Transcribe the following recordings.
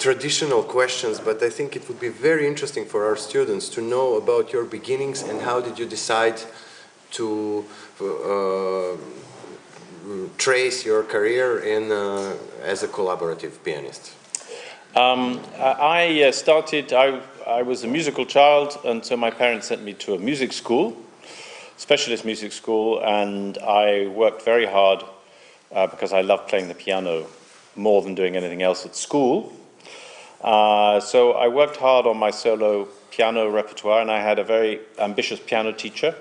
traditional questions, but I think it would be very interesting for our students to know about your beginnings and how did you decide to trace your career in as a collaborative pianist. I was a musical child, and so my parents sent me to a music school, specialist music school, and I worked very hard because I loved playing the piano more than doing anything else at school. So I worked hard on my solo piano repertoire, and I had a very ambitious piano teacher.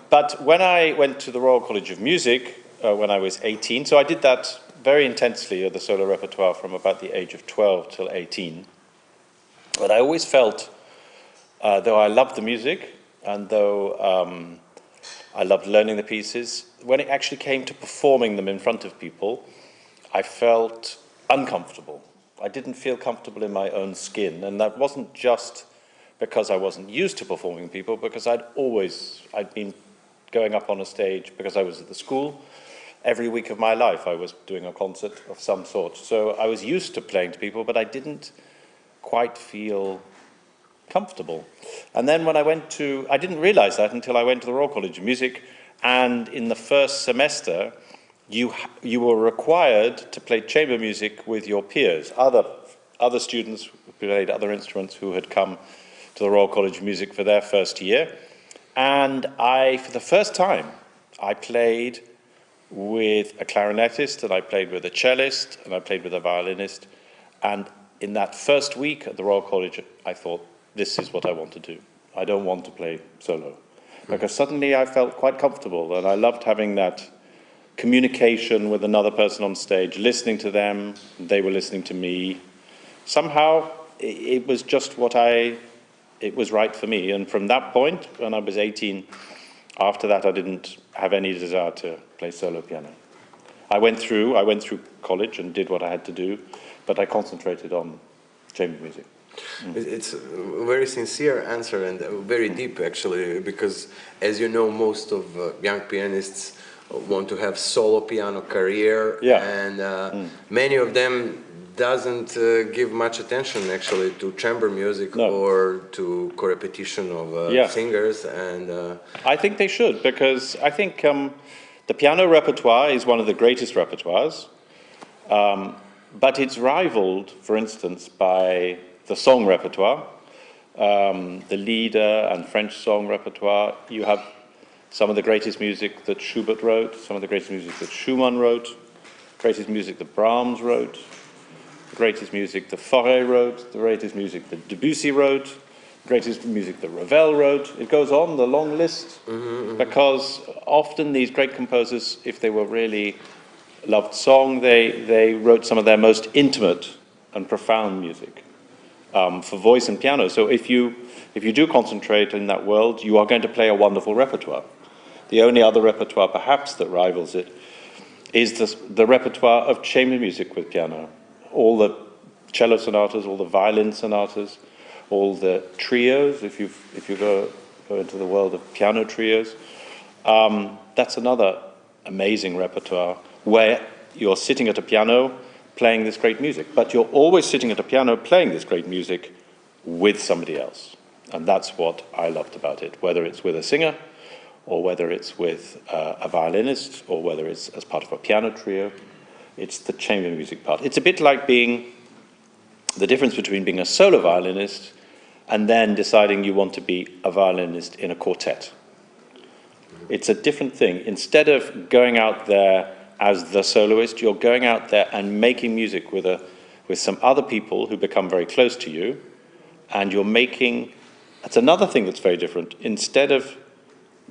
But when I went to the Royal College of Music when I was 18, so I did that very intensely, the solo repertoire, from about the age of 12 till 18. But I always felt, though I loved the music, and though I loved learning the pieces, when it actually came to performing them in front of people, I felt uncomfortable. I didn't feel comfortable in my own skin, and that wasn't just because I wasn't used to performing people, because I'd been going up on a stage because I was at the school. Every week of my life I was doing a concert of some sort. So I was used to playing to people, but I didn't quite feel comfortable. And then when I didn't realize that until I went to the Royal College of Music, and in the first semester you were required to play chamber music with your peers, other students who played other instruments who had come to the Royal College of Music for their first year. And for the first time, I played with a clarinetist, and I played with a cellist, and I played with a violinist. And in that first week at the Royal College, I thought, this is what I want to do. I don't want to play solo. Because suddenly I felt quite comfortable, and I loved having that communication with another person on stage, listening to them, they were listening to me. Somehow, it was just it was right for me. And from that point, when I was 18, after that I didn't have any desire to play solo piano. I went through college and did what I had to do, but I concentrated on chamber music. It's a very sincere answer and very deep, actually, because as you know, most of young pianists want to have solo piano career, and many of them doesn't give much attention actually to chamber music or to co-repetition of singers. And I think they should, because I think the piano repertoire is one of the greatest repertoires, but it's rivaled, for instance, by the song repertoire, the Lieder and French song repertoire. You have some of the greatest music that Schubert wrote, some of the greatest music that Schumann wrote, greatest music that Brahms wrote, the greatest music that Fauré wrote, the greatest music that Debussy wrote, the greatest music that Ravel wrote. It goes on, the long list, because often these great composers, if they were really loved song, they wrote some of their most intimate and profound music for voice and piano. So if you do concentrate in that world, you are going to play a wonderful repertoire. The only other repertoire perhaps that rivals it is the repertoire of chamber music with piano. All the cello sonatas, all the violin sonatas, all the trios, if you go into the world of piano trios, that's another amazing repertoire where you're sitting at a piano playing this great music, but you're always sitting at a piano playing this great music with somebody else. And that's what I loved about it, whether it's with a singer, or whether it's with a violinist, or whether it's as part of a piano trio. It's the chamber music part. It's a bit like the difference between being a solo violinist and then deciding you want to be a violinist in a quartet. It's a different thing. Instead of going out there as the soloist, you're going out there and making music with some other people who become very close to you, and you're making. That's another thing that's very different. Instead of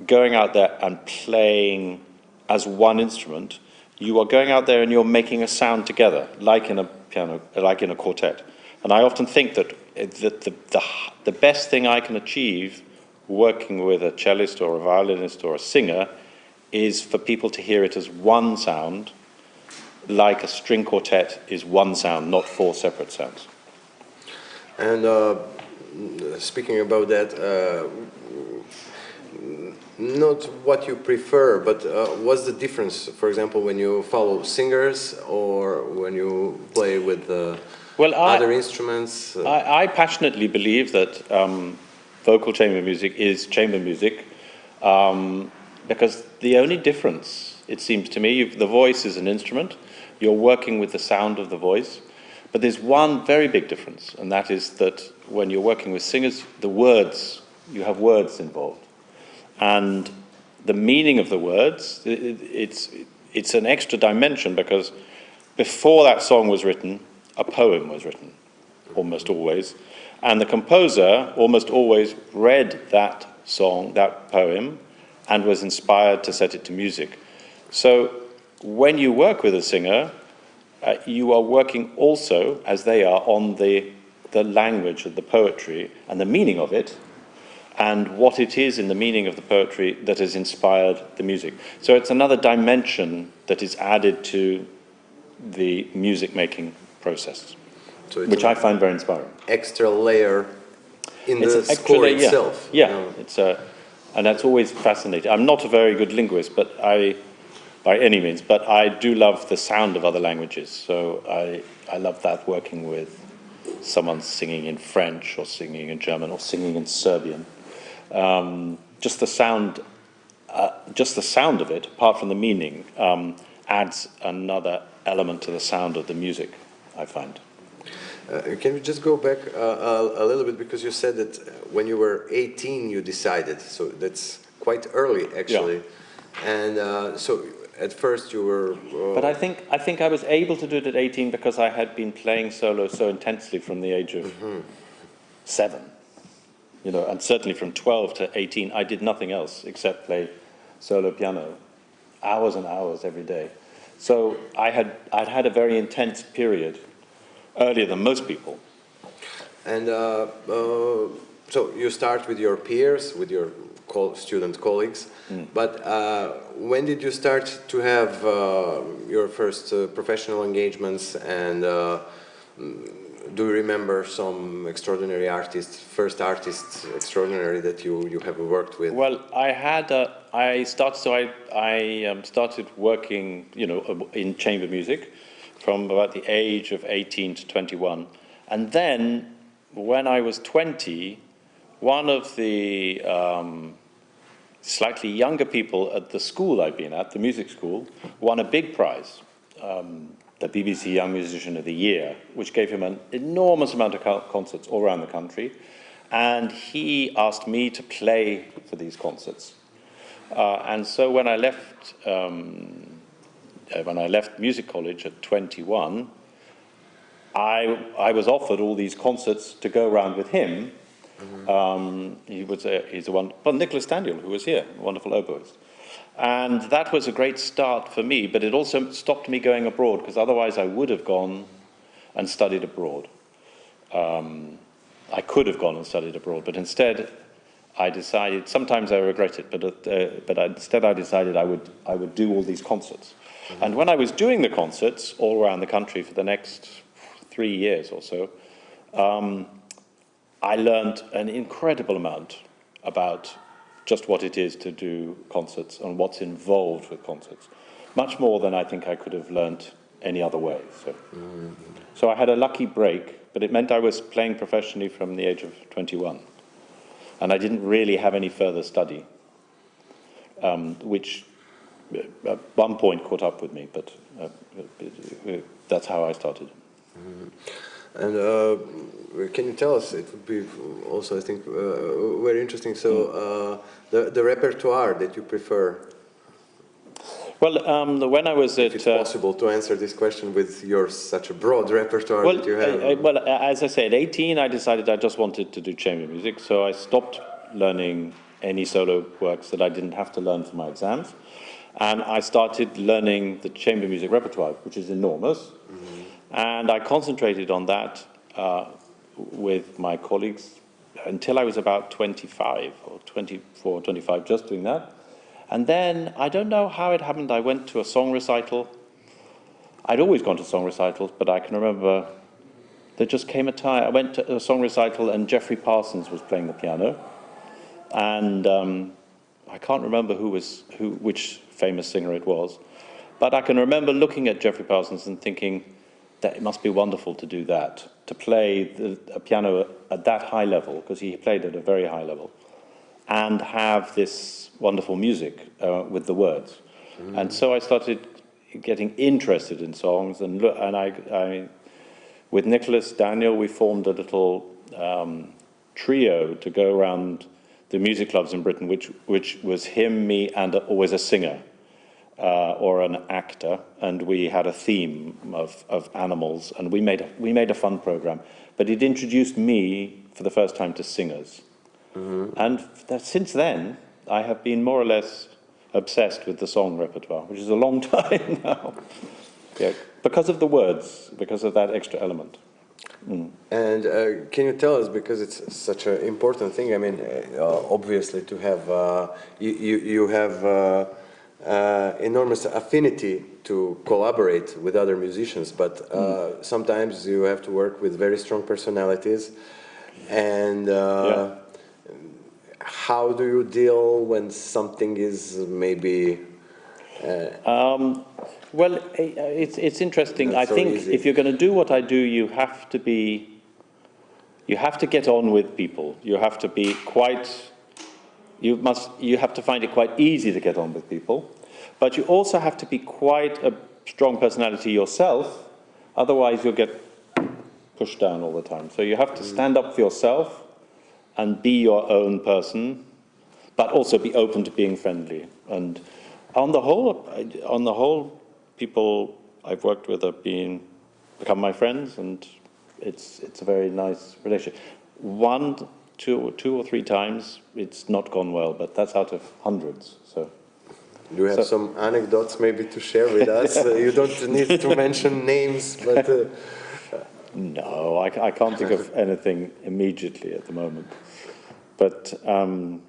going out there and playing as one instrument, you are going out there and you're making a sound together, like in a piano, like in a quartet. And I often think that the best thing I can achieve working with a cellist or a violinist or a singer is for people to hear it as one sound, like a string quartet is one sound, not four separate sounds. And speaking about that, not what you prefer, but what's the difference, for example, when you follow singers or when you play with other instruments? I passionately believe that vocal chamber music is chamber music because the only difference, it seems to me, the voice is an instrument, you're working with the sound of the voice, but there's one very big difference, and that is that when you're working with singers, the words, you have words involved. And the meaning of the words, it's an extra dimension because before that song was written, a poem was written, almost always. And the composer almost always read that song, that poem, and was inspired to set it to music. So when you work with a singer, you are working also, as they are, on the language of the poetry and the meaning of it, and what it is in the meaning of the poetry that has inspired the music. So it's another dimension that is added to the music-making process, so which I find very inspiring. Extra layer in the score itself. Yeah, and that's always fascinating. I'm not a very good linguist, but by any means, but I do love the sound of other languages. So I love that, working with someone singing in French or singing in German or singing in Serbian. Just the sound of it, apart from the meaning, adds another element to the sound of the music, I find. Can we just go back a little bit, because you said that when you were 18 you decided, so that's quite early actually. Yeah. And so at first you were... But I think I was able to do it at 18 because I had been playing solo so intensely from the age of 7. You know, and certainly from 12 to 18, I did nothing else except play solo piano, hours and hours every day. So I'd had a very intense period earlier than most people. And so you start with your peers, with your student colleagues, but when did you start to have your first professional engagements, and do you remember some extraordinary artists, first artists extraordinary that you have worked with? Well, I started working, you know, in chamber music from about the age of 18 to 21. And then when I was 20, one of the slightly younger people at the school I'd been at, the music school, won a big prize. The BBC Young Musician of the Year, which gave him an enormous amount of concerts all around the country. And he asked me to play for these concerts. And so when I left music college at 21, I was offered all these concerts to go around with him. He's a one, well, Nicholas Daniel, who was here, a wonderful oboist. And that was a great start for me, but it also stopped me going abroad, because otherwise I would have gone and studied abroad. I could have gone and studied abroad, but instead I decided, sometimes I regret it, but instead I decided I would do all these concerts. And when I was doing the concerts all around the country for the next 3 years or so, I learned an incredible amount about just what it is to do concerts and what's involved with concerts. Much more than I think I could have learned any other way. So I had a lucky break, but it meant I was playing professionally from the age of 21. And I didn't really have any further study, which at one point caught up with me, but that's how I started. And can you tell us, it would be also, I think, very interesting, so the repertoire that you prefer? Well, when I was at... If it's possible to answer this question with your such a broad repertoire that you have. Well, as I said, at 18 I decided I just wanted to do chamber music, so I stopped learning any solo works that I didn't have to learn for my exams, and I started learning the chamber music repertoire, which is enormous. And I concentrated on that with my colleagues until I was about 25 or 24, 25, just doing that. And then, I don't know how it happened, I went to a song recital. I'd always gone to song recitals, but I can remember there just came a time, I went to a song recital and Geoffrey Parsons was playing the piano. And I can't remember which famous singer it was, but I can remember looking at Geoffrey Parsons and thinking that it must be wonderful to do that, to play a piano at that high level, because he played at a very high level, and have this wonderful music with the words. And so I started getting interested in songs, and I with Nicholas Daniel, we formed a little trio to go around the music clubs in Britain, which was him, me, and always a singer or an actor, and we had a theme of animals, and we made a fun program. But it introduced me for the first time to singers, and since then I have been more or less obsessed with the song repertoire, which is a long time now. Yeah, because of the words, because of that extra element. And can you tell us, because it's such an important thing, I mean, obviously to have, you have enormous affinity to collaborate with other musicians, but sometimes you have to work with very strong personalities, and how do you deal when something is maybe... Well, it's interesting. I think if you're going to do what I do, you have to get on with people. You have to be you have to find it quite easy to get on with people, but you also have to be quite a strong personality yourself, otherwise you'll get pushed down all the time. So you have to stand up for yourself and be your own person, but also be open to being friendly. And on the whole, people I've worked with have become my friends, and it's a very nice relationship. Two or three times it's not gone well, but that's out of hundreds. So, do you have some anecdotes maybe to share with us? You don't need to mention names, but no, I can't think of anything immediately at the moment. But no,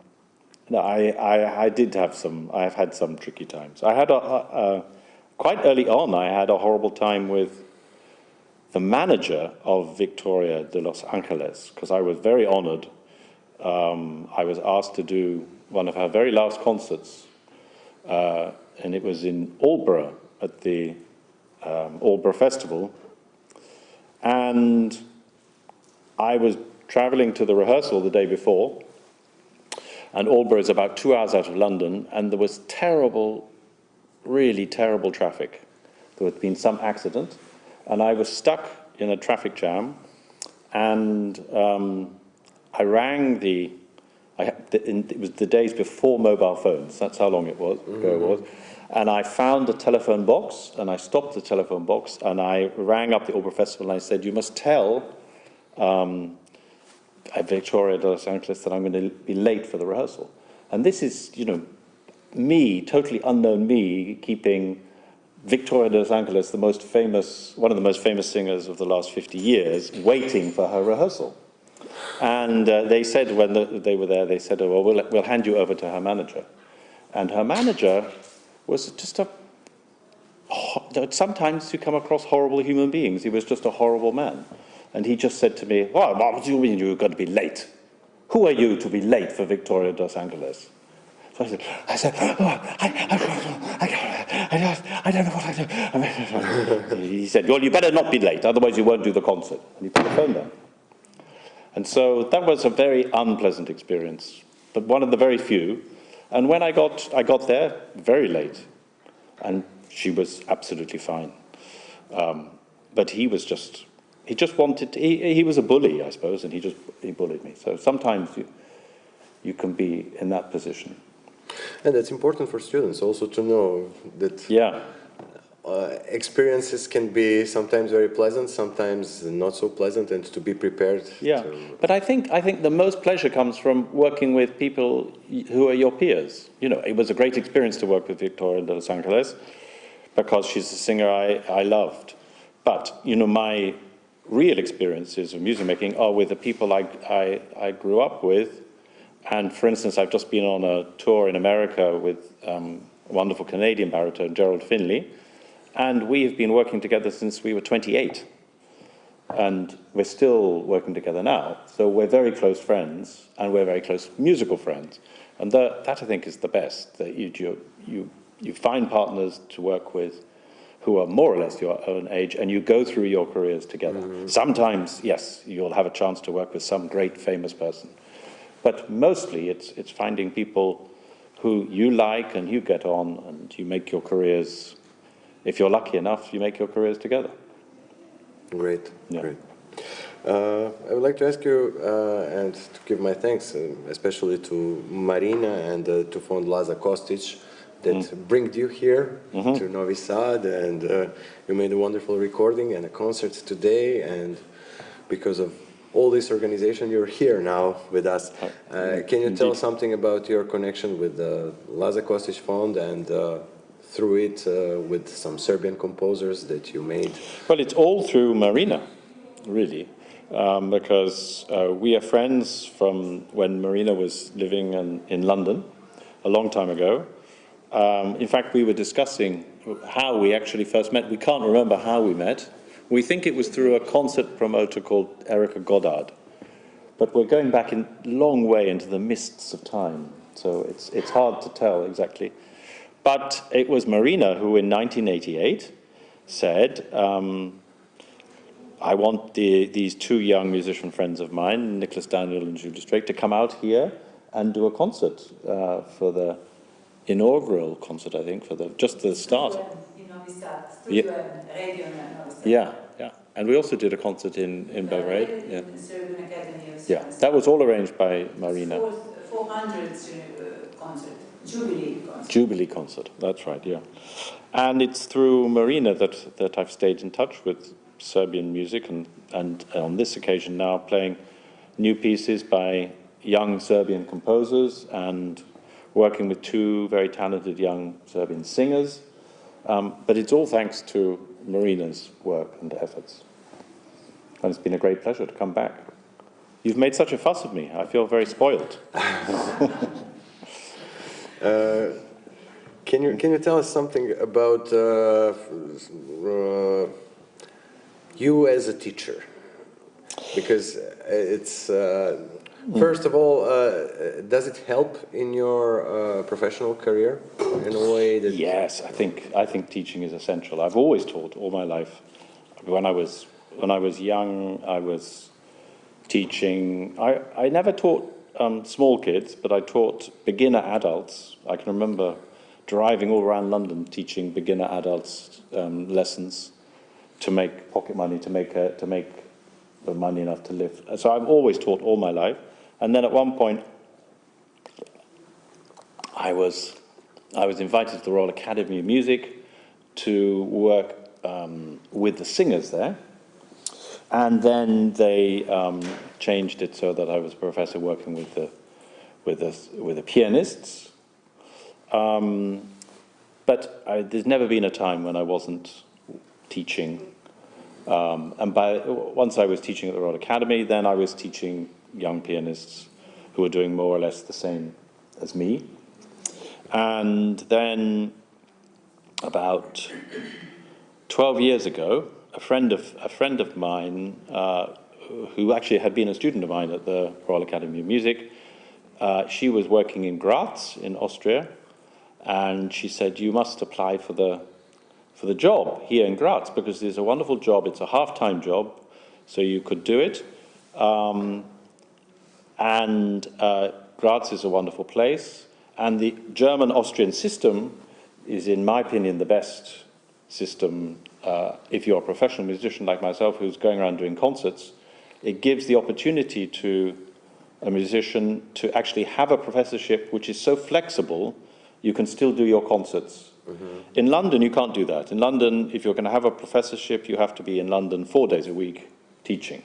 I did have some. I've had some tricky times. I had quite early on. I had a horrible time with the manager of Victoria de Los Angeles, because I was very honored. I was asked to do one of her very last concerts, and it was in Aldborough at the Aldborough Festival, and I was traveling to the rehearsal the day before, and Aldborough is about 2 hours out of London, and there was really terrible traffic. There had been some accident, and I was stuck in a traffic jam, and I rang it was the days before mobile phones, that's how long ago it was, and I found a telephone box, and I stopped the telephone box, and I rang up the Aldborough Festival, and I said, you must tell Victoria de Los Angeles that I'm going to be late for the rehearsal. And this is, me, totally unknown me, keeping Victoria de Los Angeles, one of the most famous singers of the last 50 years, waiting for her rehearsal. And they said, when they were there, they said, oh, well, we'll hand you over to her manager. And her manager was just sometimes you come across horrible human beings. He was just a horrible man. And he just said to me, well, what do you mean you're going to be late? Who are you to be late for Victoria de Los Angeles? So I said, I don't know what I do. He said, well, you better not be late, otherwise you won't do the concert. And he put the phone down. And so that was a very unpleasant experience, but one of the very few. And when I got there very late, and she was absolutely fine. But he was he was a bully, I suppose, and he bullied me. So sometimes you can be in that position. And it's important for students also to know that experiences can be sometimes very pleasant, sometimes not so pleasant, and to be prepared. Yeah, but I think the most pleasure comes from working with people who are your peers. It was a great experience to work with Victoria de Los Angeles because she's a singer I loved. But, my real experiences of music making are with the people I grew up with. And for instance, I've just been on a tour in America with a wonderful Canadian baritone, Gerald Finley, and we have been working together since we were 28. And we're still working together now. So we're very close friends, and we're very close musical friends. And that I think is the best, that you find partners to work with who are more or less your own age, and you go through your careers together. Sometimes, yes, you'll have a chance to work with some great famous person. But mostly it's finding people who you like and you get on, and you make your careers, if you're lucky enough, you make your careers together. Great, Yeah. great. I would like to ask you, and to give my thanks, especially to Marina and to Fond Laza Kostić, that bring you here to Novi Sad, and you made a wonderful recording and a concert today, and because of all this organization, you're here now with us. Can you tell something about your connection with the Laza Kostić Fond, and through it with some Serbian composers that you made? Well, it's all through Marina, really, because we are friends from when Marina was living in London a long time ago. In fact, we were discussing how we actually first met. We can't remember how we met. We think it was through a concert promoter called Erica Goddard. But we're going back a long way into the mists of time, so it's hard to tell exactly. But it was Marina who in 1988 said, I want these two young musician friends of mine, Nicholas Daniel and Džulijusom Drejkom, to come out here and do a concert for the inaugural concert, I think, for just the start. In Novi Sad, studio and radio in Novi Sad. Yeah, yeah. And we also did a concert in Belgrade. Yeah. In Serbian Academy of Yeah, that was all arranged by Marina. 400th concert, Jubilee concert. Jubilee concert, that's right, yeah. And it's through Marina that I've stayed in touch with Serbian music, and on this occasion now playing new pieces by young Serbian composers and working with two very talented young Serbian singers. But it's all thanks to Marina's work and efforts. And it's been a great pleasure to come back. You've made such a fuss of me. I feel very spoiled. Can you tell us something about you as a teacher? Because it's first of all, does it help in your professional career in a way that? Yes, I think teaching is essential. I've always taught all my life. When I was young, I was teaching. I never taught small kids, but I taught beginner adults. I can remember driving all around London teaching beginner adults lessons to make pocket money, to make the money enough to live. So I've always taught all my life. And then at one point, I was invited to the Royal Academy of Music to work with the singers there. And then they changed it so that I was a professor working with the pianists. But there's never been a time when I wasn't teaching. And once I was teaching at the Royal Academy, then I was teaching young pianists who were doing more or less the same as me. And then about 12 years ago, a friend of mine, who actually had been a student of mine at the Royal Academy of Music, she was working in Graz in Austria, and she said, you must apply for the job here in Graz, because there's a wonderful job. It's a half-time job, so you could do it. And Graz is a wonderful place, and the German-Austrian system is, in my opinion, the best system. If you're a professional musician like myself who's going around doing concerts, it gives the opportunity to a musician to actually have a professorship which is so flexible, you can still do your concerts. In London, you can't do that. In London, if you're going to have a professorship, you have to be in London 4 days a week teaching.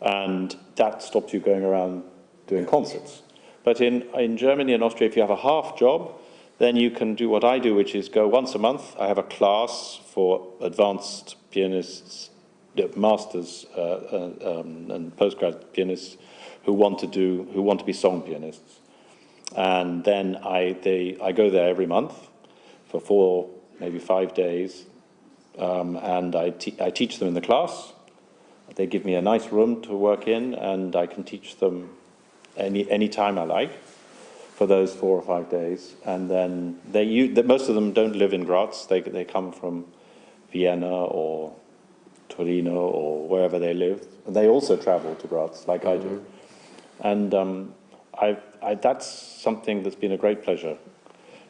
And that stops you going around doing concerts. But in Germany and Austria, if you have a half job, then you can do what I do, which is go once a month. I have a class for advanced pianists, masters and postgrad pianists who want to be song pianists. And then I go there every month for 4, maybe 5 days, and I teach them in the class. They give me a nice room to work in, and I can teach them any time I like for those 4 or 5 days. And then most of them don't live in Graz. They come from Vienna or Torino or wherever they live. And they also travel to Graz, like I do. And that's something that's been a great pleasure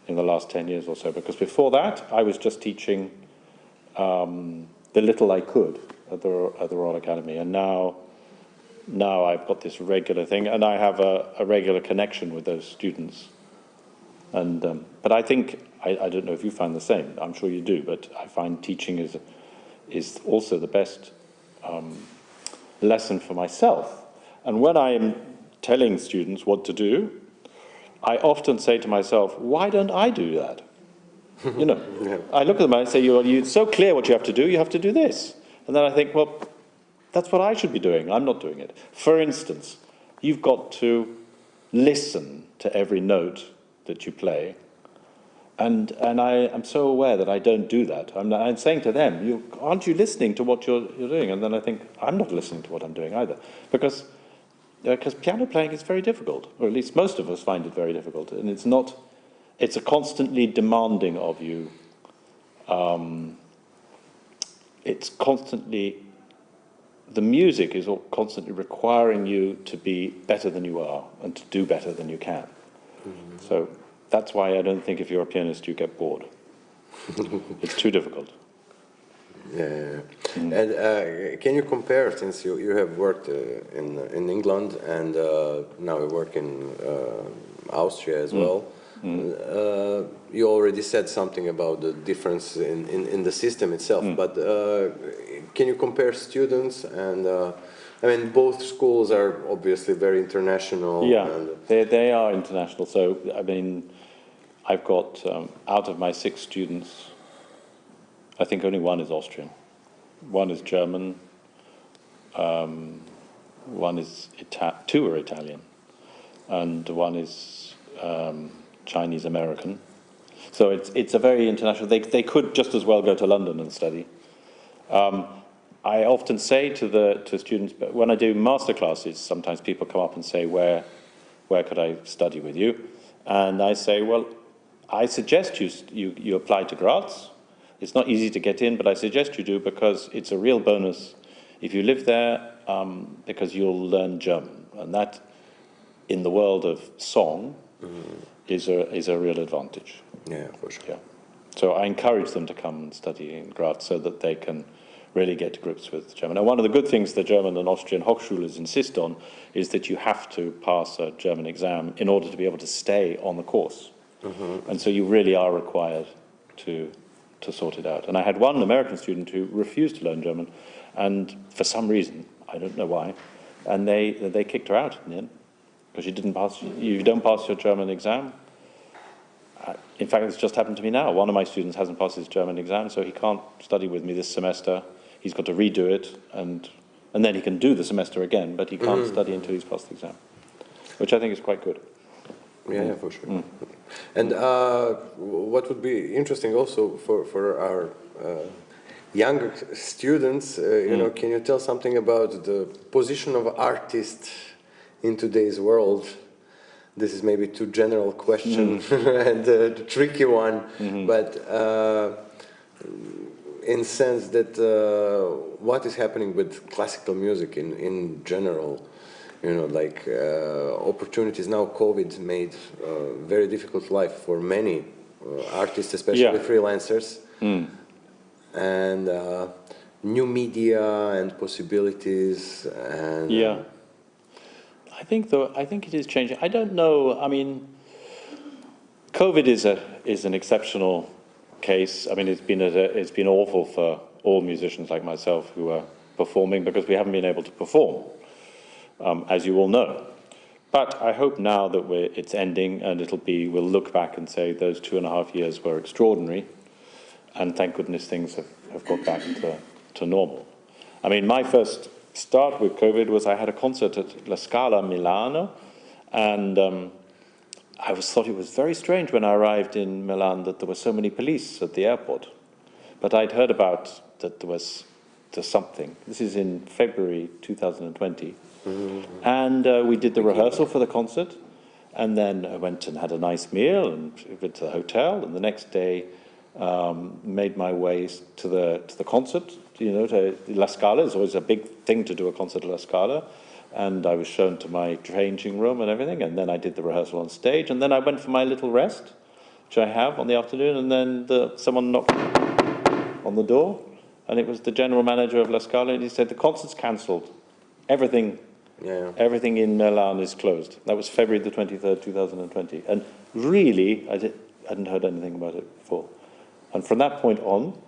in the last 10 years or so, because before that I was just teaching the little I could at the Royal Academy, and now I've got this regular thing, and I have a regular connection with those students. And but I think I don't know if you find the same. I'm sure you do, but I find teaching is also the best lesson for myself. And when I am telling students what to do, I often say to myself, why don't I do that? You know, I look at them and I say, you're so clear what you have to do this. And then I think, well, that's what I should be doing. I'm not doing it. For instance, you've got to listen to every note that you play. And I am so aware that I don't do that. I'm saying to them, aren't you listening to what you're doing? And then I think, I'm not listening to what I'm doing either. Because piano playing is very difficult, or at least most of us find it very difficult. And it's a constantly demanding of you. The music is constantly requiring you to be better than you are and to do better than you can. Mm-hmm. So that's why I don't think if you're a pianist you get bored. It's too difficult. Yeah. Mm. And can you compare, since you have worked in England and now you work in Austria as well? Mm. You already said something about the difference in the system itself, but can you compare students? And I mean, both schools are obviously very international. Yeah, they are international. So, I mean, I've got, out of my 6 students, I think only 1 is Austrian. 1 is German. 1 is 2 are Italian. And 1 is Chinese American. So it's a very international. They could just as well go to London and study. I often say to students, but when I do master classes, sometimes people come up and say, where could I study with you? And I say, well, I suggest you apply to Graz. It's not easy to get in, but I suggest you do, because it's a real bonus if you live there, because you'll learn German, and that in the world of song is a real advantage. Yeah, for sure. Yeah. So I encourage them to come and study in Graz so that they can really get to grips with German. Now, one of the good things the German and Austrian Hochschulers insist on is that you have to pass a German exam in order to be able to stay on the course. Mm-hmm. And so you really are required to sort it out. And I had one American student who refused to learn German, and for some reason, I don't know why, and they kicked her out in the end, because you don't pass your German exam. In fact, it's just happened to me now. One of my students hasn't passed his German exam, so he can't study with me this semester. He's got to redo it, and then he can do the semester again, but he can't study until he's passed the exam, which I think is quite good. Yeah, for sure. Mm. And what would be interesting also for our younger students, you know, can you tell something about the position of artist in today's world? This is maybe too general question and a tricky one, but in sense that what is happening with classical music in general, you know, like opportunities now. COVID made very difficult life for many artists, especially freelancers, and new media and possibilities. And I think it is changing. I don't know. I mean, COVID is an exceptional case. I mean, it's been awful for all musicians like myself who are performing, because we haven't been able to perform, as you all know. But I hope now that it's ending, and we'll look back and say those 2.5 years were extraordinary, and thank goodness things have got back to normal. I mean, my first start with COVID was I had a concert at La Scala Milano, and I thought it was very strange when I arrived in Milan that there were so many police at the airport. But I'd heard about that there was to something. This is in February 2020. And we did the rehearsal for the concert, and then I went and had a nice meal and went to the hotel, and the next day made my way to the concert, you know, to La Scala. It's always a big thing to do a concert at La Scala. And I was shown to my changing room and everything, and then I did the rehearsal on stage, and then I went for my little rest, which I have on the afternoon, and then someone knocked on the door, and it was the general manager of La Scala, and he said, the concert's cancelled. Everything in Milan is closed. That was February the 23rd, 2020. And really, I hadn't heard anything about it before. And from that point on,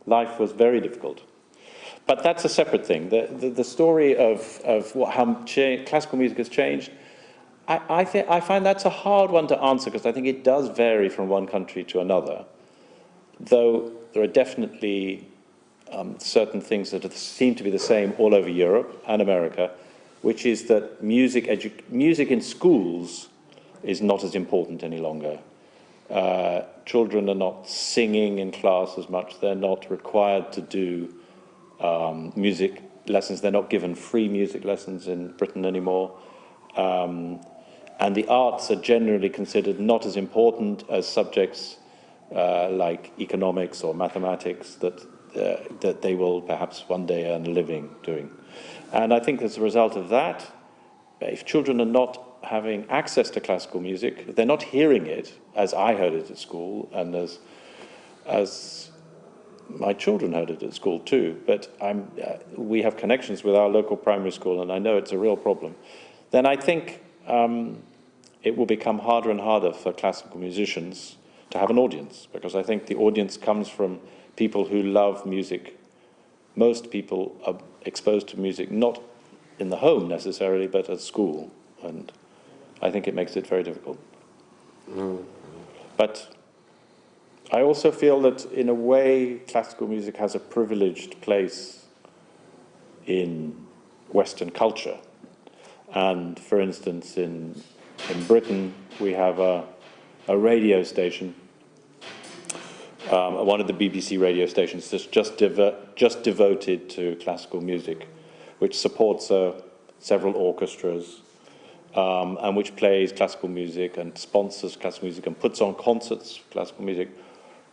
life was very difficult. But that's a separate thing. The story of how classical music has changed, I find that's a hard one to answer, because I think it does vary from one country to another. Though there are definitely certain things that seem to be the same all over Europe and America, which is that music in schools is not as important any longer. Children are not singing in class as much. They're not required to do music lessons. They're not given free music lessons in Britain anymore. And the arts are generally considered not as important as subjects like economics or mathematics that they will perhaps one day earn a living doing. And I think as a result of that, if children are not having access to classical music, if they're not hearing it as I heard it at school, and as my children heard it at school too, but we have connections with our local primary school, and I know it's a real problem, then I think it will become harder and harder for classical musicians to have an audience, because I think the audience comes from people who love music. Most people are exposed to music not in the home necessarily, but at school, and I think it makes it very difficult. But I also feel that, in a way, classical music has a privileged place in Western culture. And, for instance, in Britain, we have a radio station, one of the BBC radio stations that's just devoted to classical music, which supports several orchestras, and which plays classical music and sponsors classical music and puts on concerts for classical music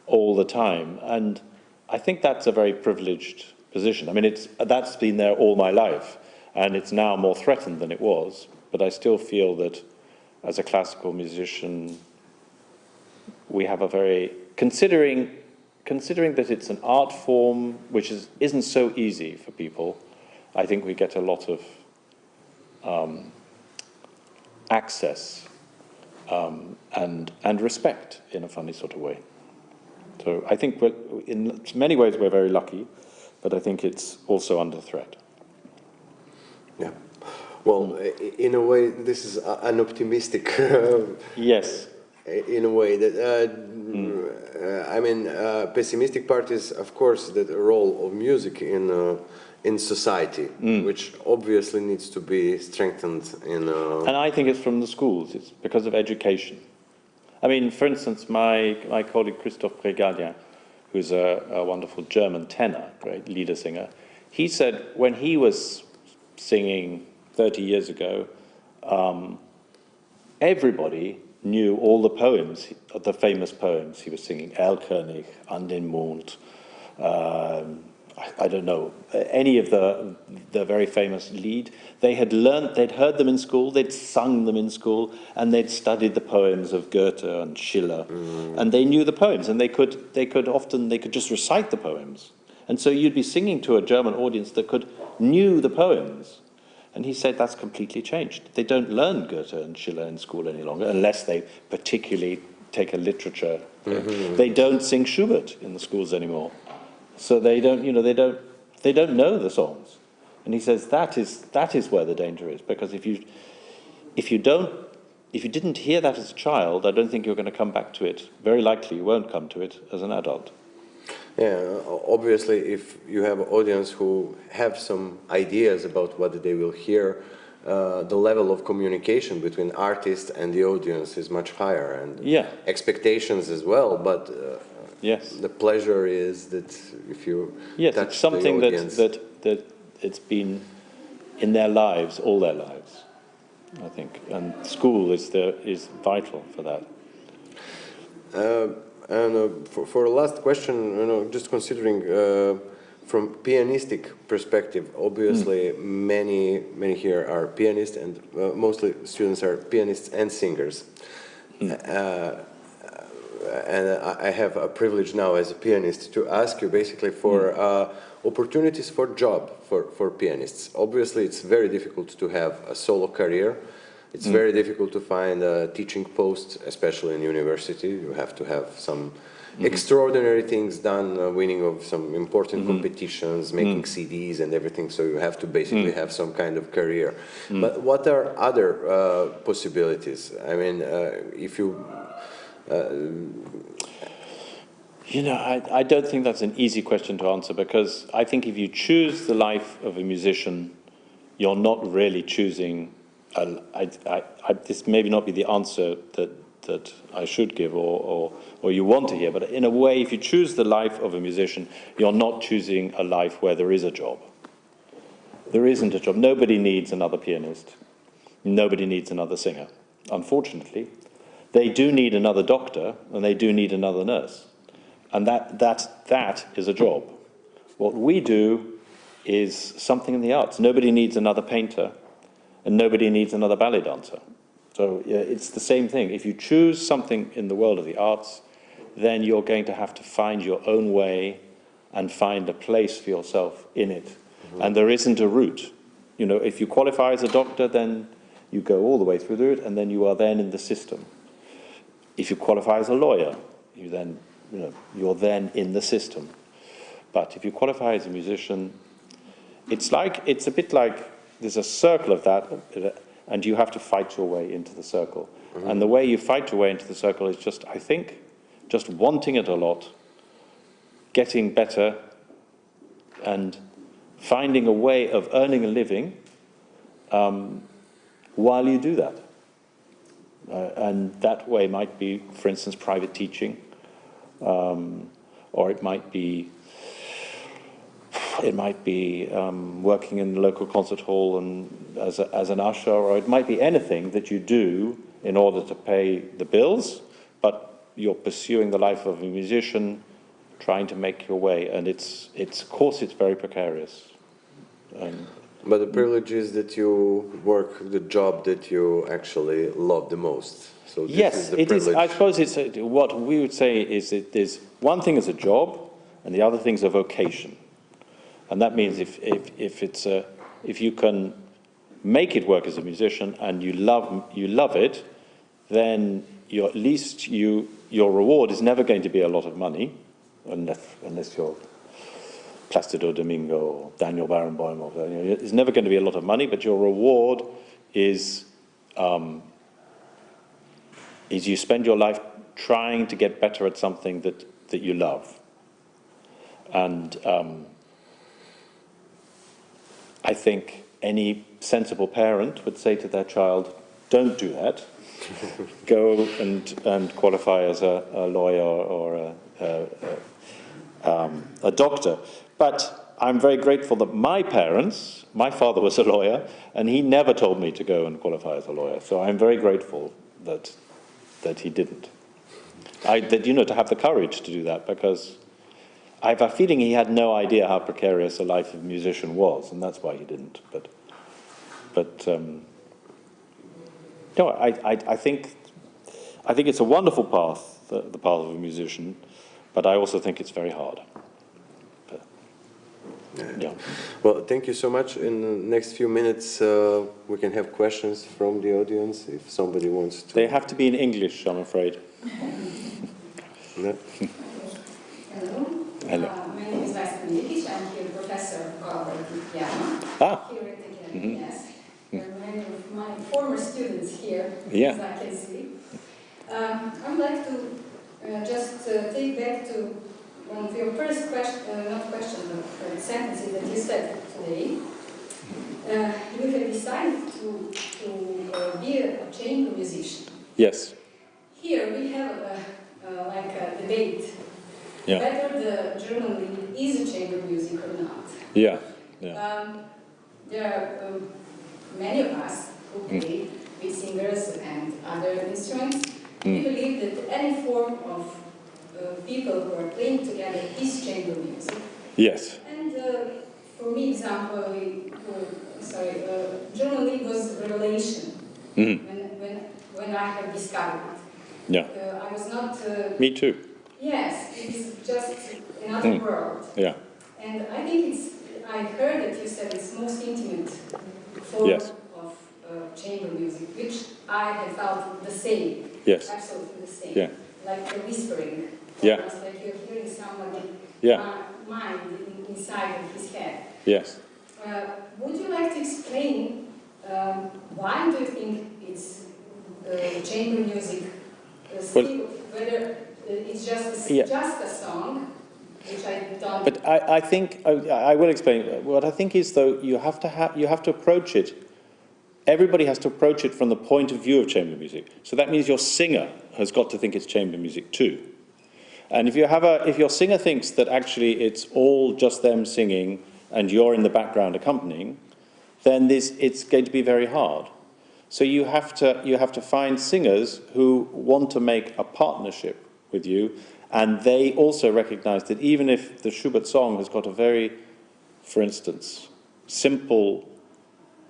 all the time. And I think that's a very privileged position. I mean, that's been there all my life, and it's now more threatened than it was. But I still feel that, as a classical musician, we have a very, considering that it's an art form which isn't so easy for people, I think we get a lot of access and respect in a funny sort of way. So I think in many ways we're very lucky, but I think it's also under threat. Yeah. Well, in a way, this is an optimistic. Yes. In a way that, I mean, pessimistic part is, of course, the role of music in society, which obviously needs to be strengthened in. And I think it's from the schools. It's because of education. I mean, for instance, my colleague Christoph Bregadien, who's a wonderful German tenor, great leader singer, he said when he was singing 30 years ago, everybody knew all the poems, the famous poems he was singing, Erlkönig, An den Mond, I don't know, any of the very famous Lied. They had learned, they'd heard them in school, they'd sung them in school, and they'd studied the poems of Goethe and Schiller, and they knew the poems, and they could just recite the poems. And so you'd be singing to a German audience that knew the poems. And he said that's completely changed. They don't learn Goethe and Schiller in school any longer, unless they particularly take a literature. They don't sing Schubert in the schools anymore. So they don't know the songs. And he says that is where the danger is, because if you didn't hear that as a child, I don't think you're going to come back to it. Very likely you won't come to it as an adult. Yeah, obviously, if you have an audience who have some ideas about what they will hear, the level of communication between artist and the audience is much higher, and expectations as well. But Yes. The pleasure is that if you yes, touch it's something the audience. that it's been in their lives, all their lives, I think, and school is vital for that. And for the last question, just considering from pianistic perspective, obviously many here are pianists, and mostly students are pianists and singers. And I have a privilege now as a pianist to ask you basically for opportunities for job for pianists. Obviously, it's very difficult to have a solo career. It's very difficult to find a teaching post, especially in university. You have to have some extraordinary things done, winning of some important competitions, making CDs and everything, so you have to basically have some kind of career. But what are other possibilities? I mean, if you... You know, I don't think that's an easy question to answer, because I think if you choose the life of a musician, you're not really choosing... this maybe not be the answer that I should give or you want to hear, but in a way, if you choose the life of a musician, you're not choosing a life where there is a job. There isn't a job. Nobody needs another pianist. Nobody needs another singer. Unfortunately, they do need another doctor, and they do need another nurse. And that is a job. What we do is something in the arts. Nobody needs another painter, and nobody needs another ballet dancer. So it's the same thing. If you choose something in the world of the arts, then you're going to have to find your own way and find a place for yourself in it. And there isn't a route. You know, if you qualify as a doctor, then you go all the way through the route, and then you are then in the system. If you qualify as a lawyer, you're then in the system. But if you qualify as a musician, it's a bit like there's a circle of that, and you have to fight your way into the circle. And the way you fight your way into the circle is just, I think, just wanting it a lot, getting better, and finding a way of earning a living while you do that. And that way might be, for instance, private teaching, or it might be working in the local concert hall and as an usher, or it might be anything that you do in order to pay the bills, but you're pursuing the life of a musician, trying to make your way, and of course it's very precarious. But the privilege is that you work the job that you actually love the most. So this yes, is the it privilege. is. I suppose what we would say is that there's one thing is a job, and the other thing is a vocation. And that means if you can make it work as a musician and you love it, then at least your reward is never going to be a lot of money, unless you're Placido Domingo or Daniel Barenboim, it's never going to be a lot of money, but your reward is you spend your life trying to get better at something that you love. And I think any sensible parent would say to their child, don't do that. Go and qualify as a lawyer or a doctor. But I'm very grateful that my father was a lawyer, and he never told me to go and qualify as a lawyer. So I'm very grateful that he didn't. To have the courage to do that, because I have a feeling he had no idea how precarious a life of a musician was, and that's why he didn't. I think it's a wonderful path, the path of a musician, but I also think it's very hard. Yeah. Well, thank you so much. In the next few minutes, we can have questions from the audience if somebody wants to. They have to be in English, I'm afraid. No? Hello. My name is Laza Kostić. I'm here professor of klavir and piano here at the Academy. Yes. There are many of my former students here, as I can see. I would like to just take back to one of your first sentences that you said today. You have decided to be a chamber musician. Yes. Here we have like a debate whether the German lead is a chamber music or not. Yeah. There are many of us who play with singers and other instruments. We believe that any form of people who are playing together is chamber music. Yes. And for me, example, German lead was a revelation when I have discovered it. Yeah. I was not... Me too. Yes, it is just another world. Yeah. And I think I heard that you said it's most intimate form of chamber music, which I have felt the same. Yes. Absolutely the same. Yeah. Like the whispering. Yeah. Almost like you're hearing somebody mind inside of his head. Yes. Would you like to explain why do you think it's chamber music? Whether it's just a song, which I don't. But I think I will explain. What I think is, though, you have to approach it. Everybody has to approach it from the point of view of chamber music. So that means your singer has got to think it's chamber music too. And if your singer thinks that actually it's all just them singing and you're in the background accompanying, then it's going to be very hard. So you have to find singers who want to make a partnership with you, and they also recognize that even if the Schubert song has got a very, for instance, simple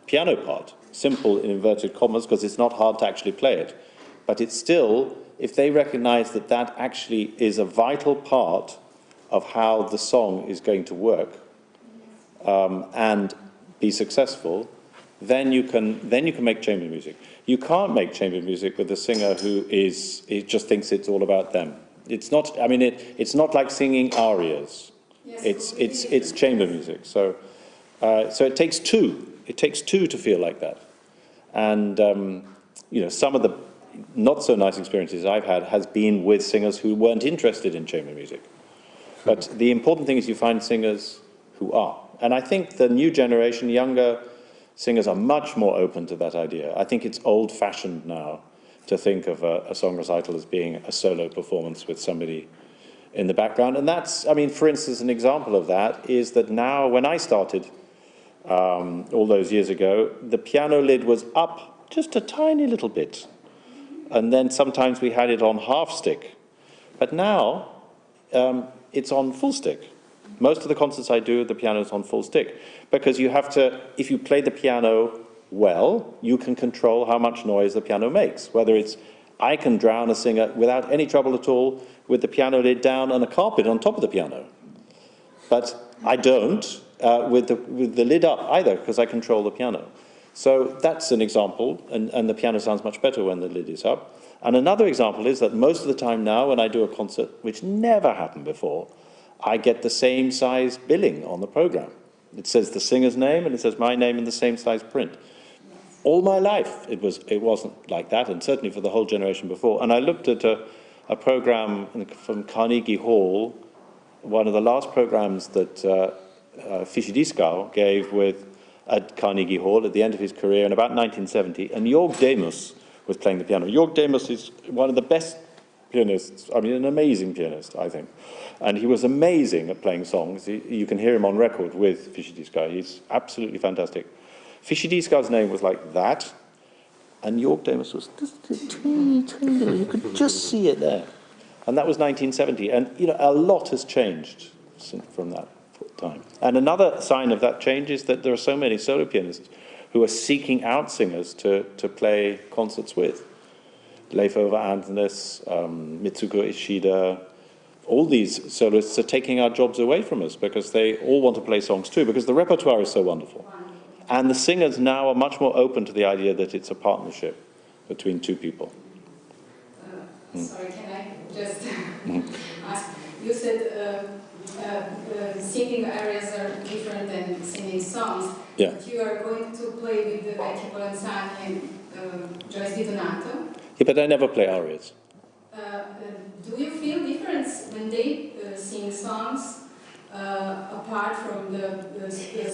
piano part, simple in inverted commas because it's not hard to actually play it, but it's still, if they recognize that that actually is a vital part of how the song is going to work and be successful, then you can make chamber music. You can't make chamber music with a singer who just thinks it's all about them. It's not. I mean, it's not like singing arias. Yes, it's chamber music. So it takes two. It takes two to feel like that. And some of the not so nice experiences I've had has been with singers who weren't interested in chamber music. But the important thing is you find singers who are. And I think the new generation, younger singers, are much more open to that idea. I think it's old-fashioned now to think of a song recital as being a solo performance with somebody in the background. And that's, I mean, for instance, an example of that is that now, when I started all those years ago, the piano lid was up just a tiny little bit. And then sometimes we had it on half stick. But now, it's on full stick. Most of the concerts I do, the piano is on full stick. Because you have to, if you play the piano well, you can control how much noise the piano makes. Whether it's, I can drown a singer without any trouble at all with the piano lid down and a carpet on top of the piano. But I don't with the lid up either, because I control the piano. So that's an example, and the piano sounds much better when the lid is up. And another example is that most of the time now when I do a concert, which never happened before, I get the same size billing on the program. It says the singer's name and it says my name in the same size print. All my life it wasn't like that, and certainly for the whole generation before. And I looked at a program from Carnegie Hall, one of the last programs that Fischer Dieskau gave at Carnegie Hall at the end of his career in about 1970, and Jörg Demus was playing the piano. Jörg Demus is one of the best pianists, I mean, an amazing pianist, I think. And he was amazing at playing songs. You can hear him on record with Fischer Dieskau. He's absolutely fantastic. Fischer Dieskau's name was like that, and Jörg Demus was just teeny, teeny. You could just see it there. And that was 1970. And, a lot has changed from that time. And another sign of that change is that there are so many solo pianists who are seeking out singers to play concerts with. Leif Ove Andenes, Mitsuko Ishida, all these soloists are taking our jobs away from us because they all want to play songs too, because the repertoire is so wonderful. And the singers now are much more open to the idea that it's a partnership between two people. Sorry, can I just ask? You said singing areas are different than singing songs. Yeah. But you are going to play with the Vecchio Polenzani and Joyce Di Donato. Yeah, but I never play arias. Do you feel difference when they sing songs apart from the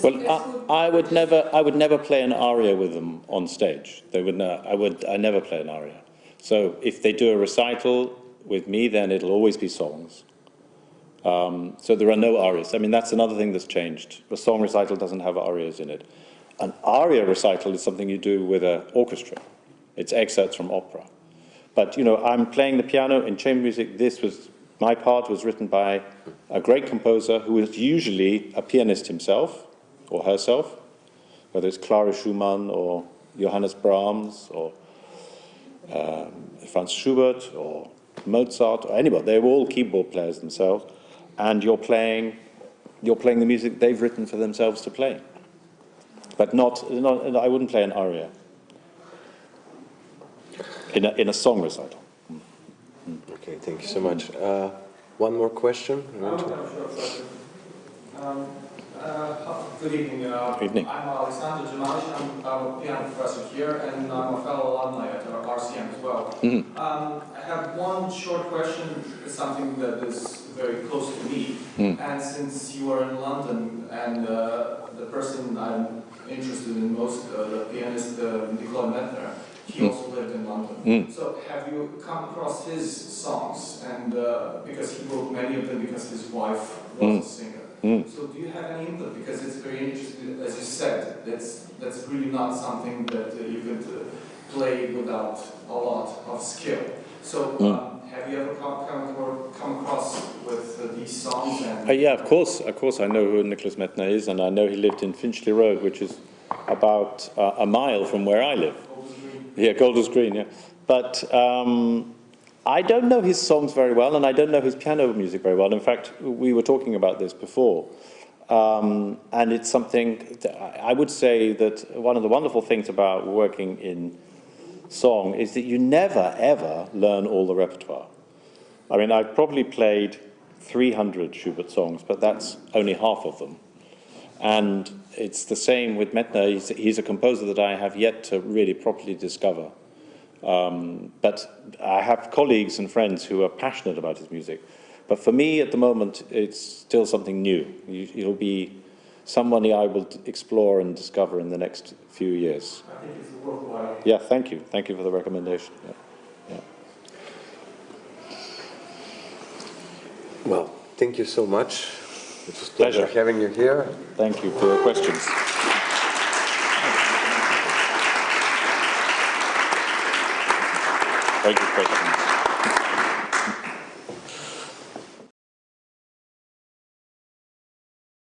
Well, I would never play an aria with them on stage. They would I never play an aria. So if they do a recital with me, then it'll always be songs. So there are no arias. I mean, that's another thing that's changed. A song recital doesn't have arias in it. An aria recital is something you do with an orchestra. It's excerpts from opera. But, you know, I'm playing the piano in chamber music. My part was written by a great composer who is usually a pianist himself or herself, whether it's Clara Schumann or Johannes Brahms or Franz Schubert or Mozart or anybody. They're all keyboard players themselves, and you're playing the music they've written for themselves to play. But I wouldn't play an aria in a song recital. Okay, thank you so much. One more question? Good evening. Evening. I'm Alexander Jumalic. I'm a piano professor here, and I'm a fellow alumni at RCM as well. Mm-hmm. I have one short question, something that is very close to me. And since you are in London, and the person I'm interested in most, the pianist Nicola Metner, he also lived in London. So have you come across his songs? And because he wrote many of them because his wife was a singer. So do you have any input? Because it's very interesting, as you said, that's really not something that you could play without a lot of skill. So have you ever come across with these songs? Yeah, of course I know who Nicholas Metner is, and I know he lived in Finchley Road, which is about a mile from where I live. Yeah, Golders Green, yeah. But I don't know his songs very well, and I don't know his piano music very well. In fact, we were talking about this before. And it's something, I would say that one of the wonderful things about working in song is that you never, ever learn all the repertoire. I mean, I've probably played 300 Schubert songs, but that's only half of them. And it's the same with Metner. He's a composer that I have yet to really properly discover. But I have colleagues and friends who are passionate about his music. But for me, at the moment, it's still something new. It'll be somebody I will explore and discover in the next few years. I think it's worthwhile. Yeah, thank you. Thank you for the recommendation. Yeah. Well, thank you so much. It was a pleasure having you here. Thank you for your questions. Very good questions.